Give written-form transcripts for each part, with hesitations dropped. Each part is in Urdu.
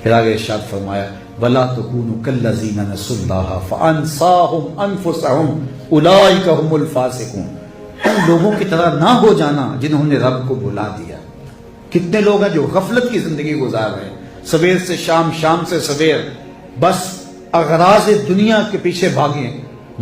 پھر آگے ارشاد فرمایا وَلَا تَكُونُوا كَالَّذِينَ نَسُوا اللَّهَ فَأَنسَاهُمْ أَنفُسَهُمْ أُولَٰئِكَ هُمُ الْفَاسِقُونَ۔ ان لوگوں کی طرح نہ ہو جانا جنہوں نے رب کو بھلا دیا۔ کتنے لوگ ہیں جو غفلت کی زندگی گزار رہے ہیں، سویر سے شام، شام سے سویر، بس اغراض دنیا کے پیچھے بھاگے۔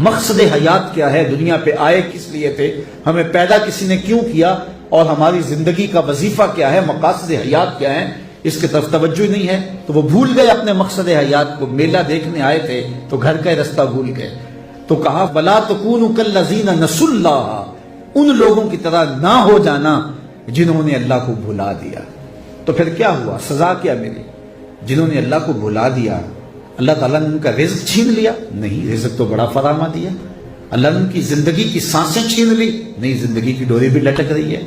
مقصد حیات کیا ہے؟ دنیا پہ آئے کس لیے تھے؟ ہمیں پیدا کسی نے کیوں کیا؟ اور ہماری زندگی کا وظیفہ کیا ہے؟ مقاصد حیات کیا ہے؟ اس کی طرف توجہ نہیں ہے، تو وہ بھول گئے اپنے مقصد حیات کو۔ میلہ دیکھنے آئے تھے تو گھر کا رستہ بھول گئے۔ تو کہا وَلَا تَكُونُوا كَالَّذِينَ نَسُوا اللَّهَ، ان لوگوں کی طرح نہ ہو جانا جنہوں نے اللہ کو بھلا دیا۔ تو پھر کیا ہوا؟ سزا کیا ملی؟ جنہوں نے اللہ کو بھلا دیا اللہ تعالیٰ نے ان کا رزق چھین لیا؟ نہیں، رزق تو بڑا فراہم دیا۔ اللہ نے ان کی زندگی کی سانسیں چھین لی؟ نہیں، زندگی کی ڈوری بھی لٹک رہی ہے۔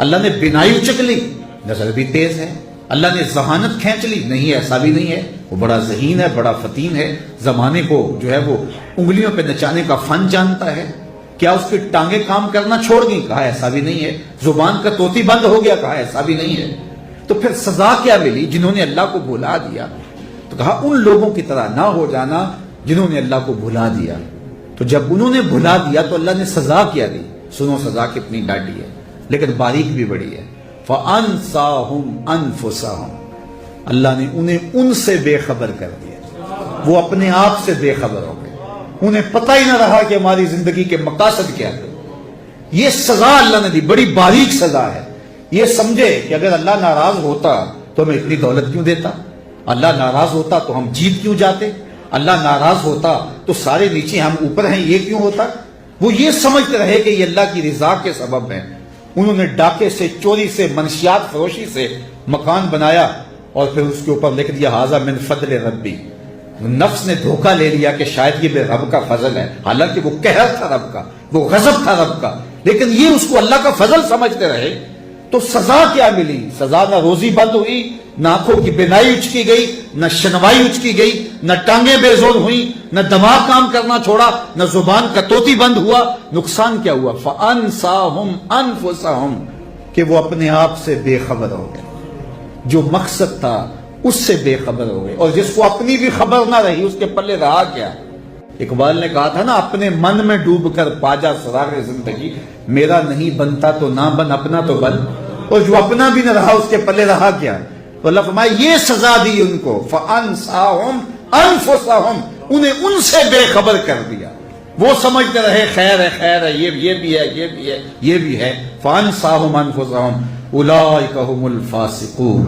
اللہ نے بینائی اچک لی؟ نظر بھی تیز ہے۔ اللہ نے ذہانت کھینچ لی؟ نہیں، ایسا بھی نہیں ہے، وہ بڑا ذہین ہے، بڑا فتین ہے، زمانے کو جو ہے وہ انگلیوں پہ نچانے کا فن جانتا ہے۔ کیا اس کی ٹانگیں کام کرنا چھوڑ گئی؟ کہا ایسا بھی نہیں ہے۔ زبان کا طوطی بند ہو گیا؟ کہا ایسا بھی نہیں ہے۔ تو پھر سزا کیا ملی جنہوں نے اللہ کو بھلا دیا؟ تو کہا ان لوگوں کی طرح نہ ہو جانا جنہوں نے اللہ کو بھلا دیا۔ تو جب انہوں نے بھلا دیا تو اللہ نے سزا کیا دی؟ سنو سزا کتنی ڈاڈی ہے، لیکن باریک بھی بڑی ہے۔ فَأَنسَاهُمْ أَنفُسَهُمْ، اللہ نے انہیں ان سے بے خبر کر دیا، وہ اپنے آپ سے بے خبر ہو گئے، انہیں پتہ ہی نہ رہا کہ ہماری زندگی کے مقاصد کیا ہے۔ یہ سزا اللہ نے دی، بڑی باریک سزا ہے۔ یہ سمجھے کہ اگر اللہ ناراض ہوتا تو ہمیں اتنی دولت کیوں دیتا؟ اللہ ناراض ہوتا تو ہم جیت کیوں جاتے؟ اللہ ناراض ہوتا تو سارے نیچے ہم اوپر ہیں، یہ کیوں ہوتا؟ وہ یہ سمجھتے رہے کہ یہ اللہ کی رضا کے سبب ہے۔ انہوں نے ڈاکے سے، چوری سے، منشیات فروشی سے مکان بنایا اور پھر اس کے اوپر لکھ دیا ھذا من فضل ربی۔ نفس نے دھوکہ لے لیا کہ شاید یہ رب کا فضل ہے، حالانکہ وہ قہر تھا رب کا، وہ غضب تھا رب کا، لیکن یہ اس کو اللہ کا فضل سمجھتے رہے۔ تو سزا کیا ملی؟ سزا نہ روزی بند ہوئی، نہ آنکھوں کی بینائی اچکی گئی، نہ شنوائی اچکی گئی، نہ ٹانگیں بے زور ہوئیں، نہ دماغ کام کرنا چھوڑا، نہ زبان کا طوطی بند ہوا۔ نقصان کیا ہوا؟ فَأَنسَاهُمْ أَنفُسَهُمْ، کہ وہ اپنے آپ سے بے خبر ہو گئے، جو مقصد تھا اس سے بے خبر ہو گئے، اور جس کو اپنی بھی خبر نہ رہی اس کے پلے رہا کیا؟ اقبال نے کہا تھا نا، اپنے من میں ڈوب کر پاجا سراغ زندگی، میرا نہیں بنتا تو نہ بن، اپنا تو بن، اور جو اپنا بھی نہ رہا اس کے پلے رہا کیا؟ تو اللہ فرمائے یہ سزا دی ان کو، فَأَنسَاهُمْ أَنفُسَهُمْ، انہیں ان سے بے خبر کر دیا۔ وہ سمجھتے رہے خیر ہے، خیر ہے، یہ بھی ہے، یہ بھی ہے، یہ بھی ہے۔ فَأَنسَاهُمْ أَنفُسَهُمْ أُولَٰئِكَ هُمُ الْفَاسِقُونَ،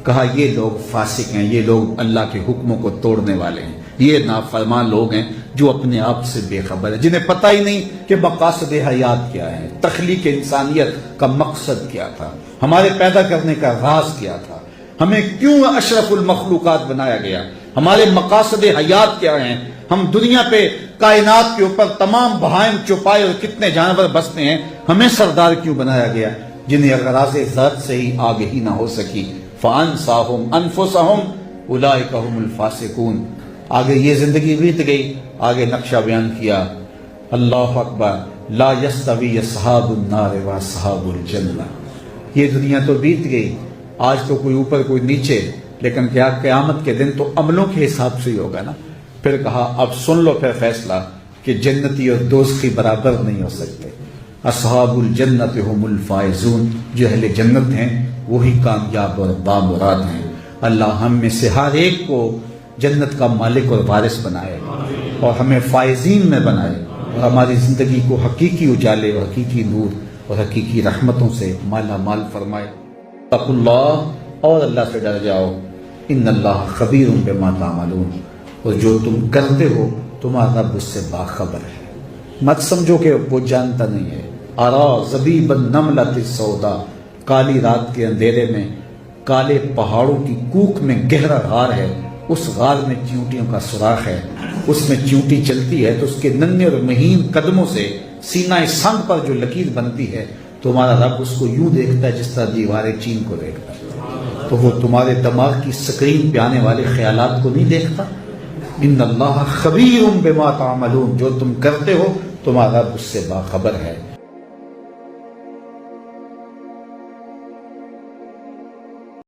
کہا یہ لوگ فاسق ہیں، یہ لوگ اللہ کے حکموں کو توڑنے والے ہیں، یہ نافرمان لوگ ہیں جو اپنے آپ سے بے خبر ہیں، جنہیں پتہ ہی نہیں کہ مقاصد حیات کیا ہے، تخلیق انسانیت کا مقصد کیا تھا، ہمارے پیدا کرنے کا راز کیا تھا، ہمیں کیوں اشرف المخلوقات بنایا گیا، ہمارے مقاصد حیات کیا ہیں، ہم دنیا پہ کائنات کے اوپر تمام بہائم چوپائے اور کتنے جانور بستے ہیں، ہمیں سردار کیوں بنایا گیا، جنہیں اغراض ذات سے ہی آگہی نہ ہو سکی۔ فَأَنسَاهُمْ أَنفُسَهُمْ أُولَٰئِكَ هُمُ الْفَاسِقُونَ۔ آگے یہ زندگی بیت گئی، آگے نقشہ بیان کیا، اللہ اکبر، لا یستوی اصحاب النار واصحاب الجنہ۔ یہ دنیا تو بیت گئی، آج تو کوئی اوپر کوئی نیچے، لیکن کیا قیامت کے دن تو عملوں کے حساب سے ہی ہوگا نا۔ پھر کہا اب سن لو پھر فیصلہ کہ جنتی اور دوزخی برابر نہیں ہو سکتے۔ اصحاب الجنت هم الفائزون، جو اہل جنت ہیں وہی کامیاب اور بامراد ہیں۔ اللہ ہم میں سے ہر ایک کو جنت کا مالک اور وارث بنائے اور ہمیں فائزین میں بنائے، اور ہماری زندگی کو حقیقی اجالے اور حقیقی نور اور حقیقی رحمتوں سے مالا مال فرمائے۔ اتقوا اللہ، اور اللہ سے ڈر جاؤ، ان اللہ خبیر بما تعملون، اور جو تم کرتے ہو تمہارا رب اس سے باخبر ہے۔ مت سمجھو کہ وہ جانتا نہیں ہے۔ ارا زبیب النملۃ السودا، کالی رات کے اندھیرے میں کالے پہاڑوں کی کوک میں گہرا غار ہے، اس غار میں چیونٹیوں کا سوراخ ہے، اس میں چیونٹی چلتی ہے تو اس کے ننھے اور مہین قدموں سے سینہ سنگ پر جو لکیر بنتی ہے، تمہارا رب اس کو یوں دیکھتا ہے جس طرح دیواریں چین کو دیکھتا ہے۔ تو وہ تمہارے دماغ کی سکرین پہ آنے والے خیالات کو نہیں دیکھتا؟ ان اللہ خبیر بما تعملون، جو تم کرتے ہو تمہارا رب اس سے باخبر ہے۔